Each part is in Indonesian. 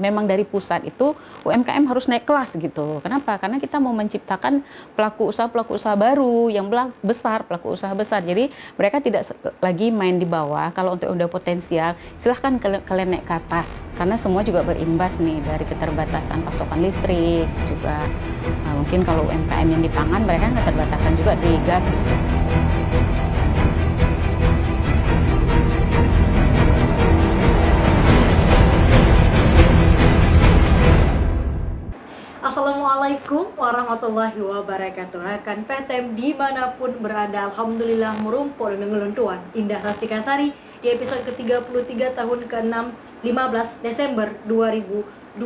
Memang dari pusat itu UMKM harus naik kelas gitu. Kenapa? Karena kita mau menciptakan pelaku usaha baru yang besar, pelaku usaha besar. Jadi mereka tidak lagi main di bawah. Kalau untuk udah potensial, silahkan kalian naik ke atas. Karena semua juga berimbas nih dari keterbatasan pasokan listrik juga. Nah, mungkin kalau UMKM yang di pangan mereka keterbatasan juga di gas. Assalamualaikum warahmatullahi wabarakatuh. Rekan PTM dimanapun berada, alhamdulillah merumpul dengan ngeluntuan Indah Rastika Sari di episode ke-33 tahun ke-6 15 Desember 2025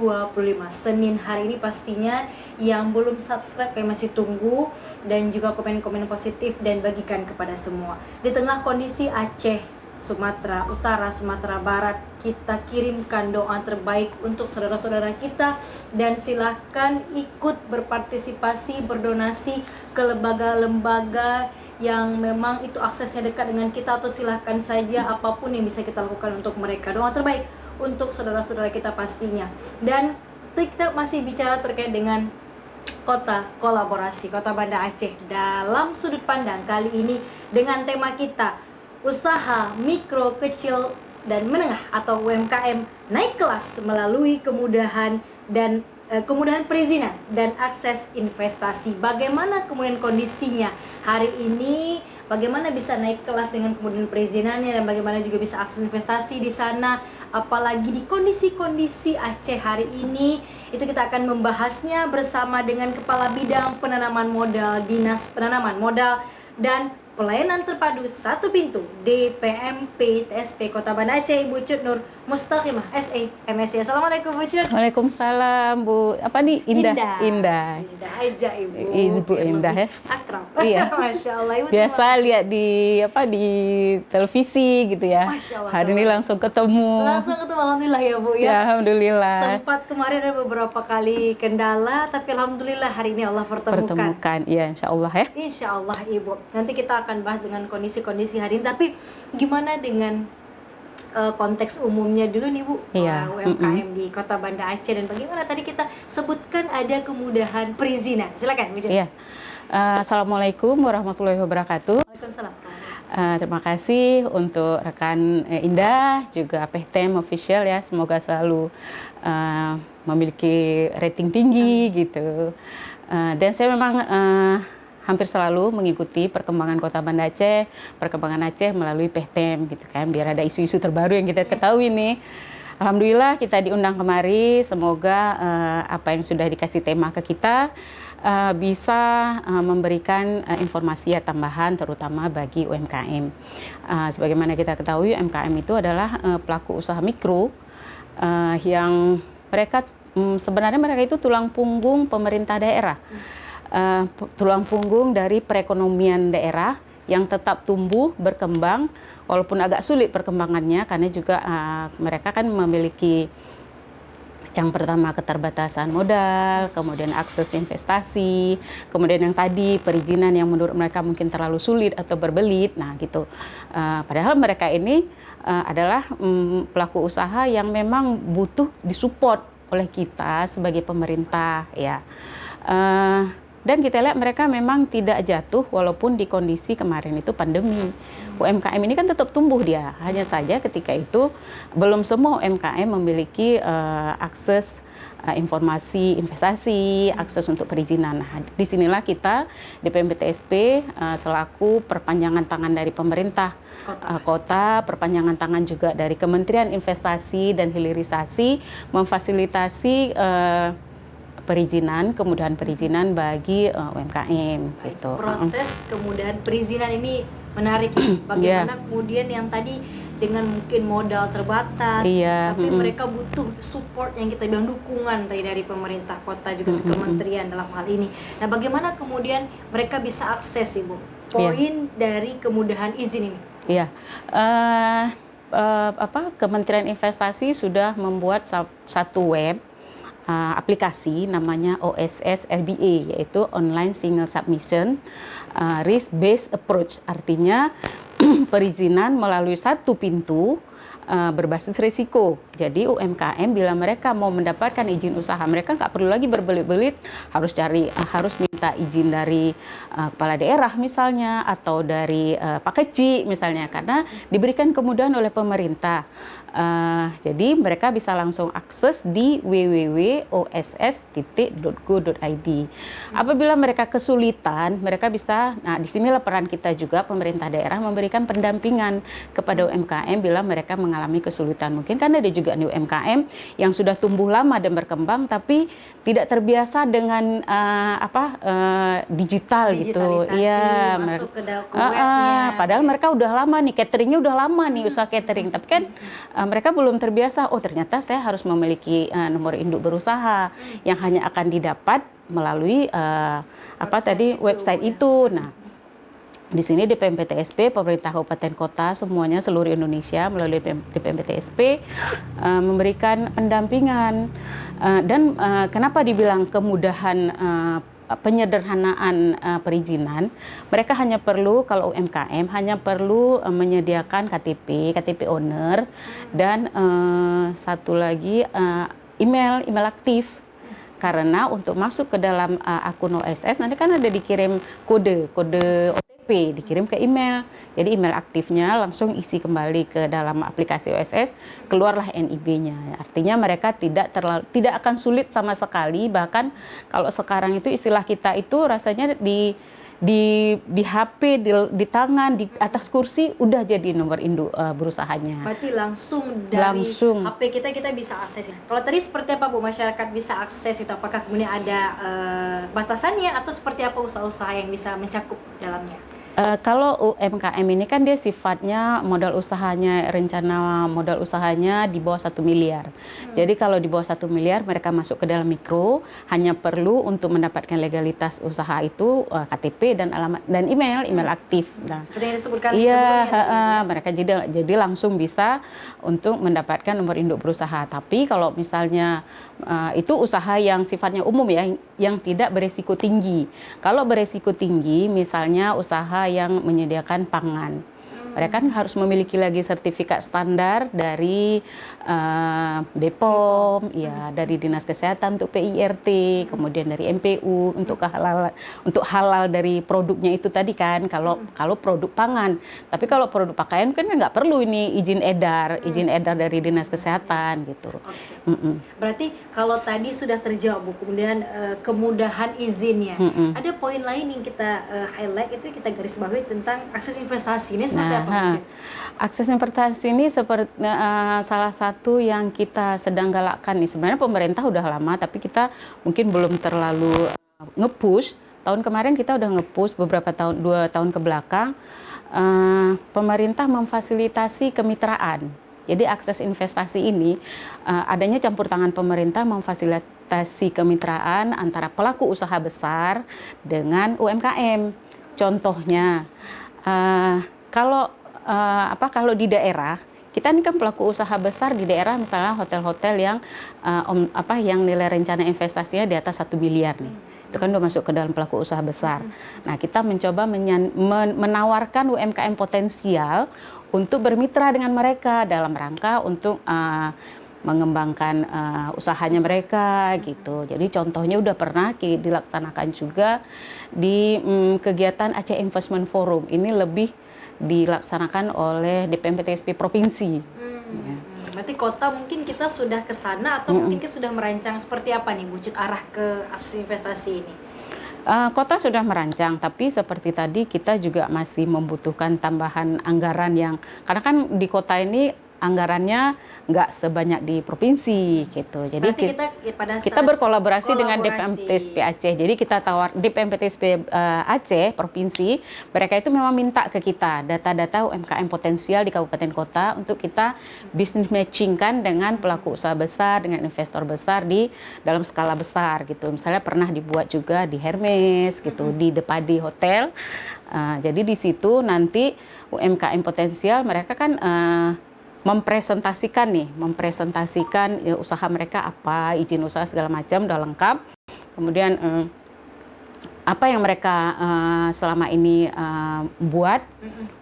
Senin hari ini pastinya. Yang belum subscribe kayak masih tunggu, dan juga komen-komen positif dan bagikan kepada semua. Di tengah kondisi Aceh, Sumatera Utara, Sumatera Barat, kita kirimkan doa terbaik untuk saudara-saudara kita, dan silahkan ikut berpartisipasi, berdonasi ke lembaga-lembaga yang memang itu aksesnya dekat dengan kita, atau silahkan saja apapun yang bisa kita lakukan untuk mereka. Doa terbaik untuk saudara-saudara kita pastinya. Dan kita masih bicara terkait dengan kota kolaborasi, Kota Banda Aceh dalam sudut pandang kali ini dengan tema kita usaha mikro, kecil, dan menengah atau UMKM naik kelas melalui kemudahan perizinan dan akses investasi. Bagaimana kemudian kondisinya hari ini? Bagaimana bisa naik kelas dengan kemudian perizinannya, dan bagaimana juga bisa akses investasi di sana, apalagi di kondisi-kondisi Aceh hari ini. Itu kita akan membahasnya bersama dengan Kepala Bidang Penanaman Modal Dinas Penanaman Modal dan Pelayanan Terpadu Satu Pintu DPMP TSP Kota Banda Aceh, Ibu Cut Nur Mustaqimah SE MSc. Assalamualaikum Bu Cut. Waalaikumsalam Bu. Apa nih? Indah aja Ibu Indah ya. Akrab. Iya. Masya Allah Ibu. Biasa lihat di televisi gitu ya. Masya Allah. Hari ini langsung ketemu. Alhamdulillah ya Bu ya. Ya, alhamdulillah. Sempat kemarin ada beberapa kali kendala, tapi alhamdulillah hari ini Allah pertemukan. Iya, insya Allah ya. Insya Allah Ibu. Nanti kita akan bahas dengan kondisi-kondisi hari ini, tapi gimana dengan konteks umumnya dulu nih Bu, UMKM di Kota Banda Aceh, dan bagaimana tadi kita sebutkan ada kemudahan perizinan. Silakan Bu. Iya. Assalamualaikum warahmatullahi wabarakatuh. Waalaikumsalam. Terima kasih untuk rekan Indah, juga PTM Official ya. Semoga selalu memiliki rating tinggi gitu. Dan saya memang hampir selalu mengikuti perkembangan Kota Banda Aceh, perkembangan Aceh melalui PTM gitu kan, biar ada isu-isu terbaru yang kita ketahui nih. Alhamdulillah kita diundang kemari, semoga apa yang sudah dikasih tema ke kita bisa memberikan informasi tambahan terutama bagi UMKM. Sebagaimana kita ketahui, UMKM itu adalah pelaku usaha mikro yang mereka sebenarnya mereka itu tulang punggung pemerintah daerah. Tulang punggung dari perekonomian daerah yang tetap tumbuh, berkembang, walaupun agak sulit perkembangannya karena juga mereka kan memiliki yang pertama keterbatasan modal, kemudian akses investasi, kemudian yang tadi perizinan yang menurut mereka mungkin terlalu sulit atau berbelit, nah gitu. Padahal mereka ini adalah pelaku usaha yang memang butuh disupport oleh kita sebagai pemerintah ya. Dan kita lihat mereka memang tidak jatuh walaupun di kondisi kemarin itu pandemi. UMKM ini kan tetap tumbuh dia. Hanya saja ketika itu belum semua UMKM memiliki akses informasi investasi, akses untuk perizinan. Nah, disinilah kita di PMPTSP selaku perpanjangan tangan dari pemerintah kota, perpanjangan tangan juga dari Kementerian Investasi dan Hilirisasi memfasilitasi perizinan, kemudahan perizinan bagi UMKM gitu. Proses kemudahan perizinan ini menarik. Bagaimana kemudian yang tadi dengan mungkin modal terbatas, tapi mereka butuh support yang kita bilang dukungan tadi dari pemerintah kota juga kementerian dalam hal ini. Nah, bagaimana kemudian mereka bisa akses Ibu poin dari kemudahan izin ini? Iya. Kementerian Investasi sudah membuat satu web aplikasi namanya OSS LBA, yaitu Online Single Submission Risk Based Approach, artinya perizinan melalui satu pintu berbasis risiko. Jadi UMKM bila mereka mau mendapatkan izin usaha, mereka nggak perlu lagi berbelit-belit harus minta izin dari kepala daerah misalnya atau dari Pak Keci misalnya, karena diberikan kemudahan oleh pemerintah. Jadi mereka bisa langsung akses di www.oss.go.id. Apabila mereka kesulitan, mereka bisa, nah disinilah peran kita juga, pemerintah daerah memberikan pendampingan kepada UMKM bila mereka mengalami kesulitan. Mungkin kan ada juga nih UMKM yang sudah tumbuh lama dan berkembang, tapi tidak terbiasa dengan digital gitu. Iya, masuk ke webnya. padahal mereka udah lama nih, cateringnya udah lama nih, usaha catering, tapi kan mereka belum terbiasa, oh ternyata saya harus memiliki nomor induk berusaha yang hanya akan didapat melalui website itu. Nah, di sini DPMPTSP, pemerintah kabupaten kota semuanya seluruh Indonesia melalui DPMPTSP memberikan pendampingan. Dan kenapa dibilang kemudahan penyederhanaan perizinan, mereka hanya perlu, kalau UMKM hanya perlu menyediakan KTP owner, dan satu lagi email aktif. Karena untuk masuk ke dalam akun OSS nanti kan ada dikirim kode OTP, dikirim ke email. Jadi email aktifnya langsung isi kembali ke dalam aplikasi OSS, keluarlah NIB-nya. Artinya mereka tidak akan sulit sama sekali. Bahkan kalau sekarang itu istilah kita itu rasanya di HP, di tangan, di atas kursi udah jadi nomor induk berusahanya. Berarti langsung dari HP kita bisa akses. Kalau tadi seperti apa Bu, masyarakat bisa akses itu? Apakah kemudian ada batasannya atau seperti apa usaha-usaha yang bisa mencakup dalamnya? Kalau UMKM ini kan dia sifatnya rencana modal usahanya di bawah 1 miliar. Jadi kalau di bawah 1 miliar mereka masuk ke dalam mikro, hanya perlu untuk mendapatkan legalitas usaha itu KTP dan alamat dan email aktif. Nah, seperti yang disebutkan mereka jadi langsung bisa untuk mendapatkan nomor induk berusaha. Tapi kalau misalnya itu usaha yang sifatnya umum ya, yang tidak beresiko tinggi. Kalau beresiko tinggi, misalnya usaha yang menyediakan pangan, mereka kan harus memiliki lagi sertifikat standar dari BPOM, ya, dari Dinas Kesehatan untuk PIRT, kemudian dari MPU untuk halal dari produknya itu tadi kan. Kalau produk pangan, tapi kalau produk pakaian kan nggak perlu ini izin edar dari Dinas Kesehatan gitu. Berarti kalau tadi sudah terjawab Bu, kemudian kemudahan izinnya, ada poin lain yang kita highlight, itu kita garis bawahi tentang akses investasi. Ini seperti apa Bu? Akses investasi ini seperti salah satu yang kita sedang galakkan nih. Sebenarnya pemerintah udah lama, tapi kita mungkin belum terlalu nge-push. Tahun kemarin kita udah nge-push beberapa tahun, 2 tahun ke belakang, pemerintah memfasilitasi kemitraan. Jadi akses investasi ini adanya campur tangan pemerintah memfasilitasi kemitraan antara pelaku usaha besar dengan UMKM. Contohnya, kalau di daerah, kita ini kan pelaku usaha besar di daerah, misalnya hotel-hotel yang yang nilai rencana investasinya di atas 1 miliar nih. Itu kan udah masuk ke dalam pelaku usaha besar. Nah, kita mencoba menawarkan UMKM potensial untuk bermitra dengan mereka dalam rangka untuk mengembangkan usahanya mereka gitu. Jadi contohnya udah pernah dilaksanakan juga di kegiatan Aceh Investment Forum. Ini lebih dilaksanakan oleh DPMPTSP provinsi. Berarti kota mungkin kita sudah ke sana atau mungkin kita sudah merancang seperti apa nih wujud arah ke akses investasi ini? Kota sudah merancang, tapi seperti tadi kita juga masih membutuhkan tambahan anggaran karena kan di kota ini anggarannya nggak sebanyak di provinsi gitu. Jadi kita berkolaborasi dengan DPMPTSP Aceh. Jadi kita DPMPTSP Aceh provinsi, mereka itu memang minta ke kita data-data UMKM potensial di kabupaten kota untuk kita bisnis matchingkan dengan pelaku usaha besar, dengan investor besar di dalam skala besar gitu. Misalnya pernah dibuat juga di Hermes gitu, di Depadi Hotel. Jadi di situ nanti UMKM potensial mereka kan mempresentasikan ya, usaha mereka apa, izin usaha segala macam udah lengkap. Kemudian apa yang mereka selama ini buat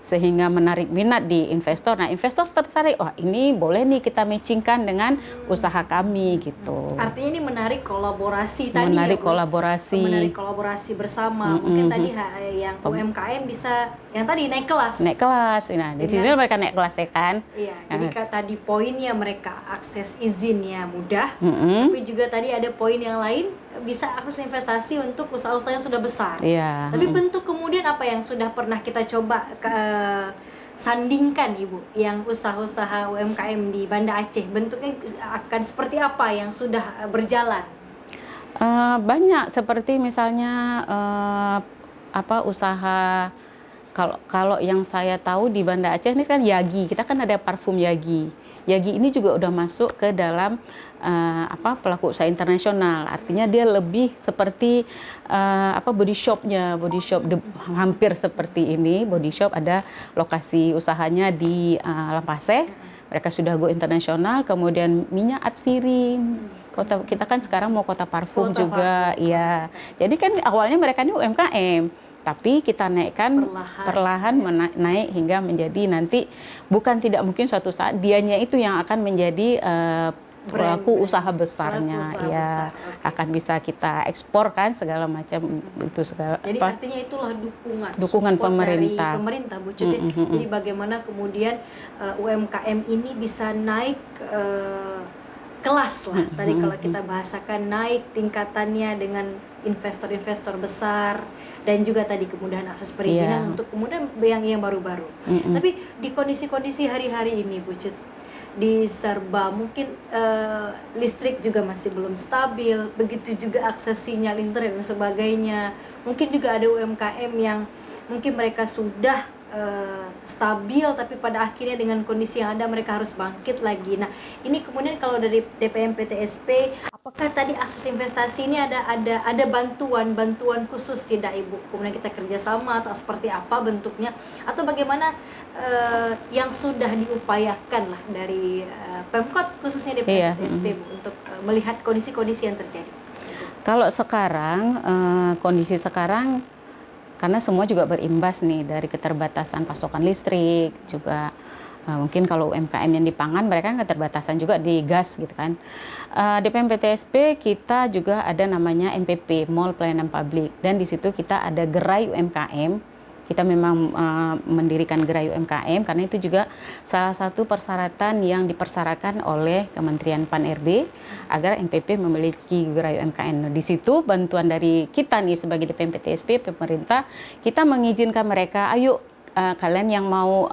sehingga menarik minat di investor. Nah, investor tertarik, wah ini boleh nih kita matchingkan dengan usaha kami gitu. Artinya ini menarik kolaborasi tadi Menarik ya, Bu? kolaborasi. Menarik kolaborasi bersama. Mungkin tadi yang UMKM bisa yang tadi naik kelas. Naik kelas. Nah, di sini mereka naik kelas ya kan. Iya, jadi tadi poinnya mereka akses izinnya mudah, tapi juga tadi ada poin yang lain bisa akses investasi untuk usaha-usaha yang sudah besar. Iya. Tapi bentuk kemudian apa yang sudah pernah kita coba sandingkan Ibu, yang usaha-usaha UMKM di Banda Aceh, bentuknya akan seperti apa yang sudah berjalan? Banyak, seperti misalnya usaha, kalau yang saya tahu di Banda Aceh ini kan Yagi, kita kan ada parfum Yagi. Yagi ini juga udah masuk ke dalam pelaku usaha internasional. Artinya dia lebih seperti body shopnya, hampir seperti ini. Body shop ada lokasi usahanya di Lampaseh. Mereka sudah go internasional. Kemudian minyak Atsiri. Kita kan sekarang mau kota parfum juga, iya. Jadi kan awalnya mereka ini UMKM. Tapi kita naikkan perlahan naik hingga menjadi nanti bukan tidak mungkin suatu saat dianya itu yang akan menjadi pelaku usaha besarnya, ya akan bisa kita ekspor kan segala macam itu segala. Jadi artinya itulah dukungan pemerintah. Dari pemerintah, Bu Cut. Jadi bagaimana kemudian UMKM ini bisa naik kelas lah. Tadi kalau kita bahasakan naik tingkatannya dengan investor-investor besar dan juga tadi kemudahan akses perizinan untuk kemudian yang baru-baru. Tapi di kondisi-kondisi hari-hari ini, Bu Cut, di serba mungkin listrik juga masih belum stabil, begitu juga akses sinyal internet dan sebagainya. Mungkin juga ada UMKM yang mungkin mereka sudah stabil, tapi pada akhirnya dengan kondisi yang ada mereka harus bangkit lagi. Nah, ini kemudian kalau dari DPM PTSP, apakah tadi akses investasi ini ada bantuan khusus tidak Ibu? Kemudian kita kerjasama atau seperti apa bentuknya? Atau bagaimana yang sudah diupayakan lah dari Pemkot khususnya DPM PTSP Bu, untuk melihat kondisi-kondisi yang terjadi? Kalau sekarang, kondisi sekarang karena semua juga berimbas nih dari keterbatasan pasokan listrik juga, mungkin kalau UMKM yang di pangan mereka kan keterbatasan juga di gas gitu kan. DPM PTSP kita juga ada namanya MPP, Mall Pelayanan Publik, dan di situ kita ada gerai UMKM. Kita memang mendirikan gerai UMKM karena itu juga salah satu persyaratan yang dipersyaratkan oleh Kementerian Pan-RB agar MPP memiliki gerai UMKM. Di situ bantuan dari kita nih sebagai DPM PTSP, pemerintah, kita mengizinkan mereka, ayo kalian yang mau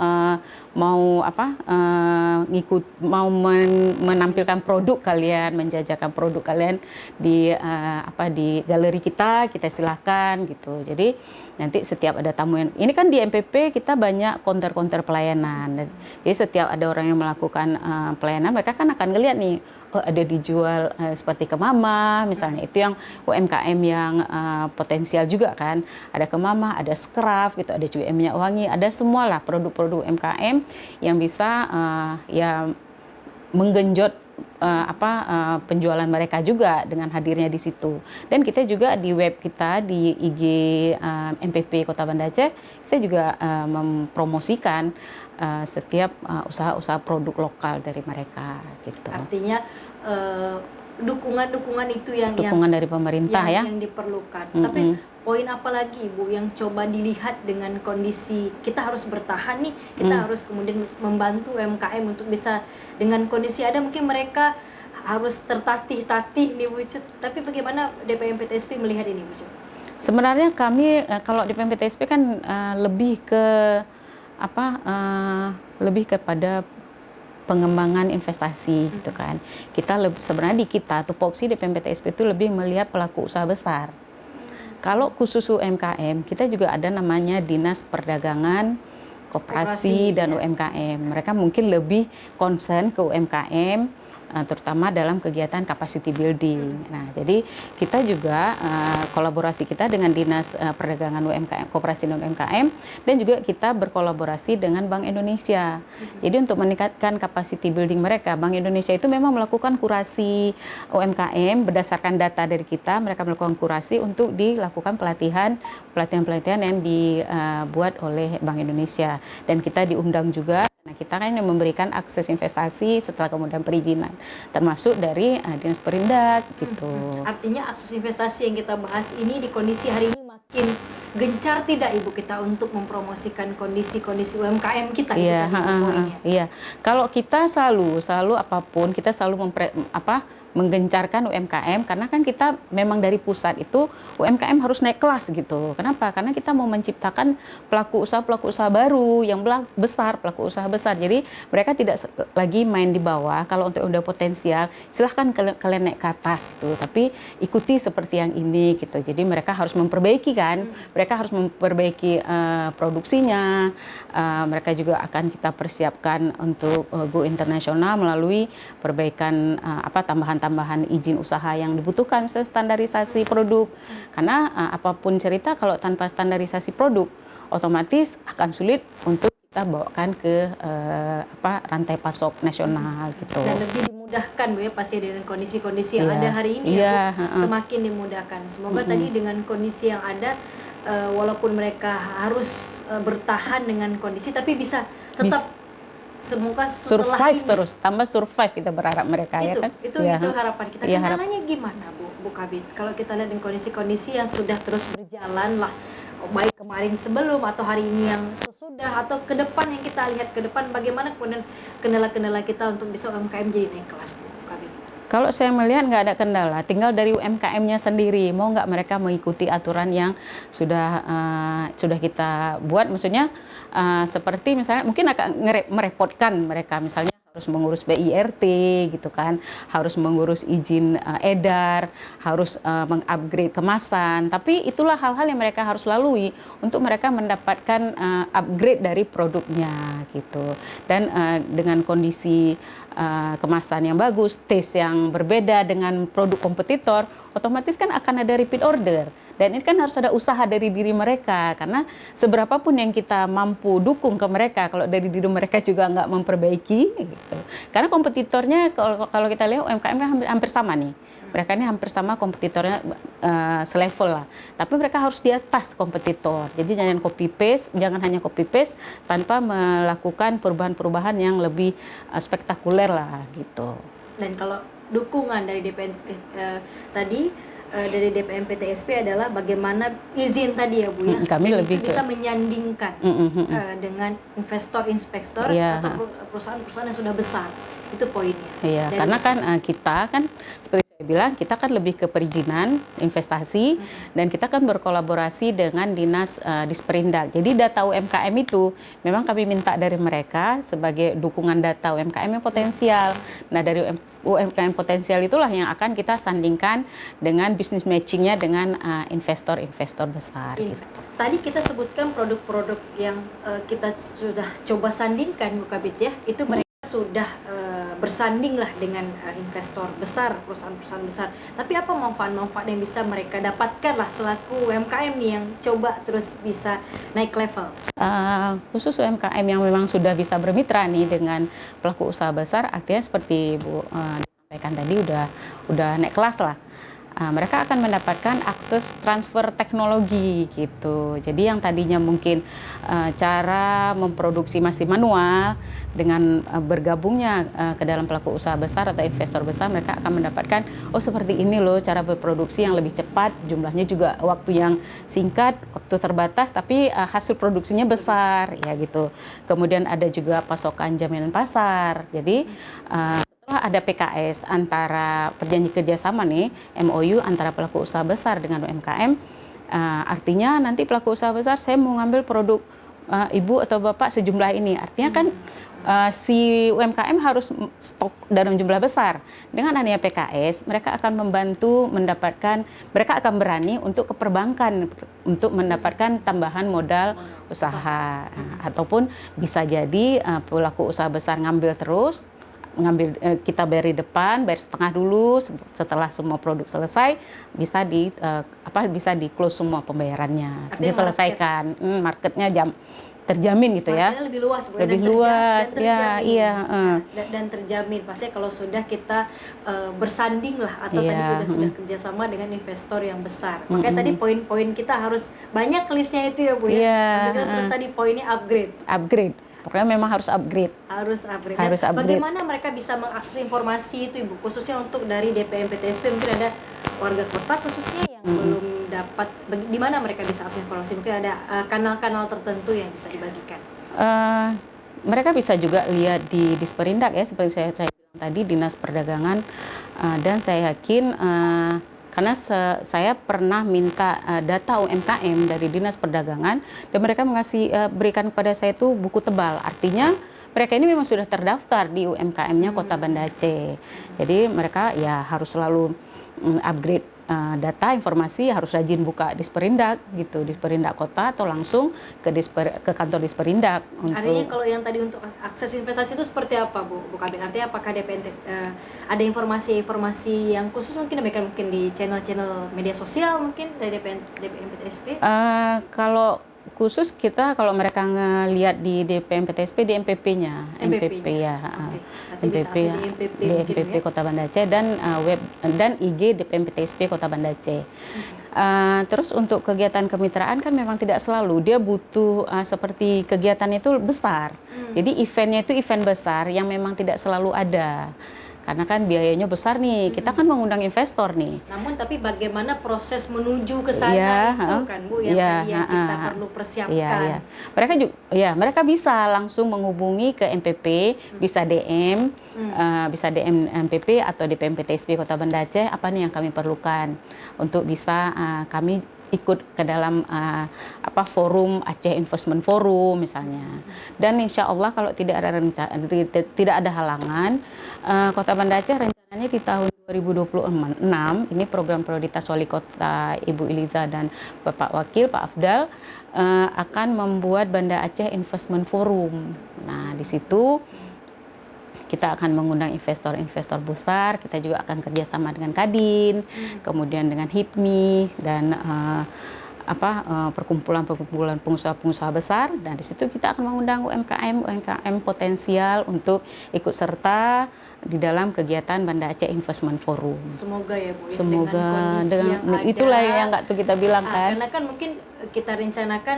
menampilkan produk kalian, menjajakan produk kalian di galeri kita silahkan gitu. Jadi nanti setiap ada tamu yang ini kan di MPP kita banyak counter pelayanan. Jadi setiap ada orang yang melakukan pelayanan, mereka kan akan ngeliat nih, oh ada dijual seperti ke Mama misalnya, itu yang UMKM yang potensial juga kan. Ada ke Mama, ada scrap gitu, ada juga minyak wangi, ada semualah produk-produk UMKM yang bisa menggenjot penjualan mereka juga dengan hadirnya di situ. Dan kita juga di web kita di IG MPP Kota Banda Aceh, kita juga mempromosikan setiap usaha-usaha produk lokal dari mereka gitu. Artinya dukungan itu yang dari pemerintah yang diperlukan. Tapi poin apa lagi Ibu yang coba dilihat dengan kondisi kita harus bertahan nih, kita harus kemudian membantu UMKM untuk bisa dengan kondisi ada mungkin mereka harus tertatih-tatih nih Bu Cut. Tapi bagaimana DPM PTSP melihat ini Bu Cut? Sebenarnya kami kalau DPM PTSP kan lebih kepada pengembangan investasi gitu kan. Kita sebenarnya tupoksi DPM PTSP itu lebih melihat pelaku usaha besar. Kalau khusus UMKM, kita juga ada namanya Dinas Perdagangan, Koperasi dan UMKM. Mereka mungkin lebih concern ke UMKM, terutama dalam kegiatan capacity building. Nah, jadi kita juga kolaborasi kita dengan Dinas Perdagangan UMKM, Koperasi dan UMKM, dan juga kita berkolaborasi dengan Bank Indonesia. Jadi untuk meningkatkan capacity building mereka, Bank Indonesia itu memang melakukan kurasi UMKM berdasarkan data dari kita. Mereka melakukan kurasi untuk dilakukan pelatihan yang dibuat oleh Bank Indonesia, dan kita diundang juga. Nah, kita kan yang memberikan akses investasi setelah kemudian perizinan, termasuk dari Dinas Perindak gitu. Artinya akses investasi yang kita bahas ini di kondisi hari ini makin gencar tidak Ibu kita untuk mempromosikan kondisi-kondisi UMKM kita? Iya, iya. Kalau kita selalu apapun kita selalu menggencarkan UMKM, karena kan kita memang dari pusat itu UMKM harus naik kelas gitu. Kenapa? Karena kita mau menciptakan pelaku usaha baru yang besar, pelaku usaha besar. Jadi mereka tidak lagi main di bawah. Kalau untuk udah potensial, silahkan kalian naik ke atas gitu. Tapi ikuti seperti yang ini gitu. Jadi mereka harus memperbaiki kan. Mereka harus memperbaiki produksinya. Mereka juga akan kita persiapkan untuk go internasional melalui perbaikan tambahan izin usaha yang dibutuhkan, standarisasi produk. Karena apapun cerita, kalau tanpa standarisasi produk, otomatis akan sulit untuk kita bawakan ke rantai pasok nasional gitu. Dan lebih dimudahkan Bu ya pasti dengan kondisi-kondisi yang ada hari ini ya Bu, semakin dimudahkan. Semoga tadi dengan kondisi yang ada, walaupun mereka harus bertahan dengan kondisi, tapi bisa tetap semoga survive ini, terus, tambah survive kita berharap mereka itu, ya kan. Itu harapan kita. Kendalanya gimana Bu Kabid? Kalau kita lihat dengan kondisi-kondisi yang sudah terus berjalan lah, baik kemarin sebelum atau hari ini yang sesudah atau ke depan yang kita lihat ke depan, bagaimana kemudian kendala-kendala kita untuk bisa UMKM jadi naik kelas Bu Kabid? Kalau saya melihat nggak ada kendala, tinggal dari UMKM-nya sendiri mau nggak mereka mengikuti aturan yang sudah kita buat. Maksudnya seperti misalnya mungkin akan merepotkan mereka, misalnya harus mengurus BIRT gitu kan, harus mengurus izin edar, harus mengupgrade kemasan. Tapi itulah hal-hal yang mereka harus lalui untuk mereka mendapatkan upgrade dari produknya gitu. Dan dengan kondisi kemasan yang bagus, taste yang berbeda dengan produk kompetitor, otomatis kan akan ada repeat order. Dan ini kan harus ada usaha dari diri mereka, karena seberapapun yang kita mampu dukung ke mereka, kalau dari diri mereka juga nggak memperbaiki, gitu. Karena kompetitornya kalau kita lihat UMKM kan hampir sama nih. Mereka ini hampir sama kompetitornya, selevel lah. Tapi mereka harus di atas kompetitor. Jadi jangan hanya copy paste tanpa melakukan perubahan-perubahan yang lebih spektakuler lah gitu. Dan kalau dukungan dari dari DPM PTSP adalah bagaimana izin tadi ya Bu ya, kami lebih bisa menyandingkan dengan investor atau perusahaan-perusahaan yang sudah besar, itu poinnya. Iya, karena kan kita kan seperti saya bilang, kita kan lebih ke perizinan investasi, dan kita kan berkolaborasi dengan Dinas Disperindak. Jadi data UMKM itu memang kami minta dari mereka sebagai dukungan data UMKM yang potensial. Nah, dari UMKM potensial itulah yang akan kita sandingkan dengan bisnis matchingnya dengan investor-investor besar. Gitu. Tadi kita sebutkan produk-produk yang kita sudah coba sandingkan Bu Kabid ya, itu mereka sudah bersanding lah dengan investor besar, perusahaan-perusahaan besar. Tapi apa manfaat-manfaat yang bisa mereka dapatkan lah selaku UMKM nih yang coba terus bisa naik level? Khusus UMKM yang memang sudah bisa bermitra nih dengan pelaku usaha besar, artinya seperti Bu disampaikan tadi udah naik kelas lah. Mereka akan mendapatkan akses transfer teknologi gitu. Jadi yang tadinya mungkin cara memproduksi masih manual, dengan bergabungnya ke dalam pelaku usaha besar atau investor besar, mereka akan mendapatkan seperti ini loh cara berproduksi yang lebih cepat, jumlahnya juga waktu yang singkat, waktu terbatas, tapi hasil produksinya besar ya gitu. Kemudian ada juga pasokan jaminan pasar. Jadi setelah ada PKS antara perjanji kerjasama nih, MOU antara pelaku usaha besar dengan UMKM, artinya nanti pelaku usaha besar, saya mau ngambil produk ibu atau bapak sejumlah ini, artinya kan si UMKM harus stok dalam jumlah besar. Dengan adanya PKS, mereka akan membantu mendapatkan, mereka akan berani untuk ke perbankan untuk mendapatkan tambahan modal usaha. Ataupun bisa jadi pelaku usaha besar ngambil terus, kita bayar di depan, bayar setengah dulu. Setelah semua produk selesai, bisa di close semua pembayarannya, Artinya diselesaikan. Marketnya terjamin gitu ya. Marketnya lebih luas, Bu, Lebih dan luas, dan terjamin. iya. Dan terjamin. Pastinya kalau sudah kita bersanding lah, atau Iya, tadi sudah kerjasama dengan investor yang besar. Makanya tadi poin-poin kita harus banyak listnya itu ya, Bu, ya. Iya, Untuk kita terus tadi poinnya upgrade. Pokoknya memang harus upgrade. Harus upgrade. Harus Dan upgrade. bagaimana mereka bisa mengakses informasi itu, Ibu? Khususnya untuk dari DPM PTSP, mungkin ada warga kota khususnya yang belum dapat, di mana mereka bisa akses informasi? Mungkin ada kanal-kanal tertentu yang bisa dibagikan. Mereka bisa juga lihat di Disperindak ya, seperti saya bilang tadi, Dinas Perdagangan, dan saya yakin karena saya pernah minta data UMKM dari Dinas Perdagangan, dan mereka berikan kepada saya itu buku tebal. Artinya mereka ini memang sudah terdaftar di UMKM-nya Kota Banda Aceh. Jadi mereka ya harus selalu upgrade data, informasi, harus rajin buka Disperindak gitu, Disperindak Kota, atau langsung ke kantor Disperindak. Artinya kalau yang tadi untuk akses investasi itu seperti apa, Bu Kabir? Artinya apakah ada informasi yang khusus mungkin di channel-channel media sosial mungkin dari DPM PTSP? Kalau khusus kalau mereka ngelihat di DPM PTSP, di MPP-nya, MPP ya, MPP ya, di MPP Kota Banda Aceh, dan web dan IG DPM PTSP Kota Banda Aceh. Terus untuk kegiatan kemitraan kan memang tidak selalu, dia butuh seperti kegiatan itu besar. Jadi eventnya itu event besar yang memang tidak selalu ada. Karena kan biayanya besar nih, kita kan mengundang investor nih. Namun tapi bagaimana proses menuju ke sana itu kan, Bu, yang kita perlu persiapkan. Mereka bisa langsung menghubungi ke MPP, bisa DM, MPP atau DPM PTSP Kota Banda Aceh, apa nih yang kami perlukan untuk bisa kami ikut ke dalam forum Aceh Investment Forum misalnya. Dan insya Allah kalau tidak ada halangan, Kota Banda Aceh rencananya di tahun 2026 ini program prioritas Wali Kota Ibu Iliza dan Bapak Wakil Pak Afdal akan membuat Banda Aceh Investment Forum. Nah, di situ kita akan mengundang investor-investor besar, kita juga akan kerjasama dengan Kadin, kemudian dengan HIPMI, dan perkumpulan-perkumpulan pengusaha-pengusaha besar, dan di situ kita akan mengundang UMKM potensial untuk ikut serta di dalam kegiatan Banda Aceh Investment Forum. Semoga ya, Bu, semoga dengan itulah yang nggak tuh kita bilang kan. Karena kan mungkin kita rencanakan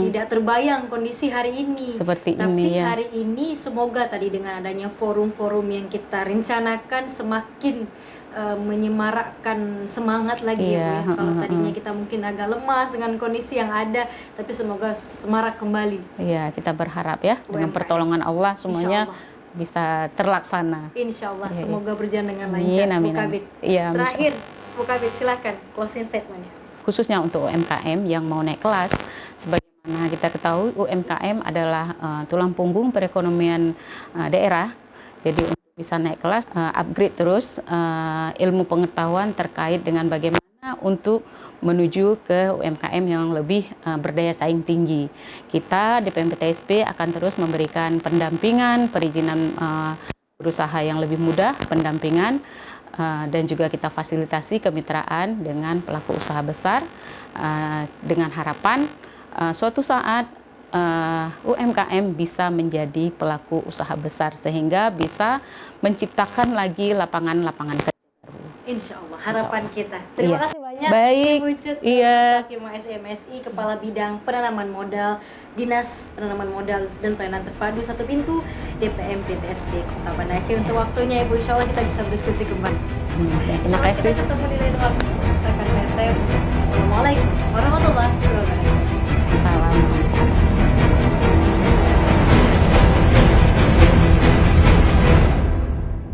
tidak terbayang kondisi hari ini. Seperti Tapi ini ya. hari ini semoga tadi dengan adanya forum-forum yang kita rencanakan semakin menyemarakkan semangat lagi ya, Bu, ya. Kalau tadinya kita mungkin agak lemas dengan kondisi yang ada, tapi semoga semarak kembali. Iya, kita berharap ya dengan pertolongan Allah semuanya bisa terlaksana. Insya Allah, semoga berjalan dengan lancar. Bu Kabid, terakhir Bu Kabid, silakan closing statement-nya. Khususnya untuk UMKM yang mau naik kelas, sebagaimana kita ketahui UMKM adalah tulang punggung perekonomian daerah. Jadi untuk bisa naik kelas, upgrade terus ilmu pengetahuan terkait dengan bagaimana untuk menuju ke UMKM yang lebih berdaya saing tinggi. Kita DPM PTSP akan terus memberikan pendampingan, perizinan berusaha yang lebih mudah, pendampingan, dan juga kita fasilitasi kemitraan dengan pelaku usaha besar, dengan harapan suatu saat UMKM bisa menjadi pelaku usaha besar sehingga bisa menciptakan lagi lapangan-lapangan kerja. Insya Allah, harapan kita. Terima kasih banyak. Baik. Ibu Cut, SMSI, Kepala Bidang Penanaman Modal, Dinas Penanaman Modal dan Pelayanan Terpadu Satu Pintu, DPM PTSP Kota Banda Aceh, untuk waktunya, Ibu. Insya Allah kita bisa berdiskusi kembali. Terima kasih. Kita ketemu di lain waktu. Rekan PTM. Assalamualaikum warahmatullahi wabarakatuh. Assalamualaikum.